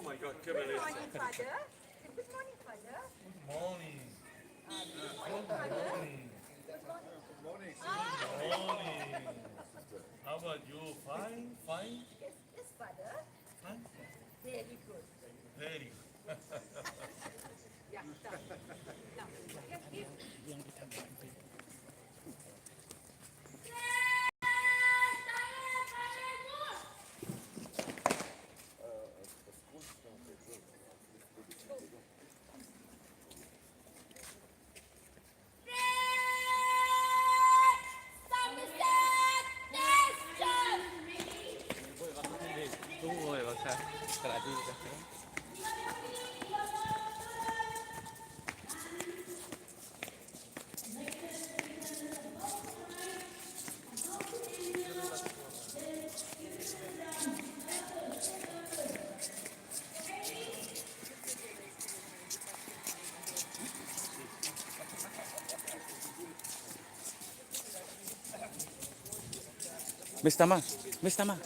my God, che Good bellezza. morning, Father. Good morning, Father. Morning. Good morning, Father. Morning. Morning. How about you? Fine? Fine? Yes, Father. Fine? Very good. Very. Yeah, done. Now, give. Đúng rồi, bác sai. Cái lại đi. Miss Tama. Miss Tama.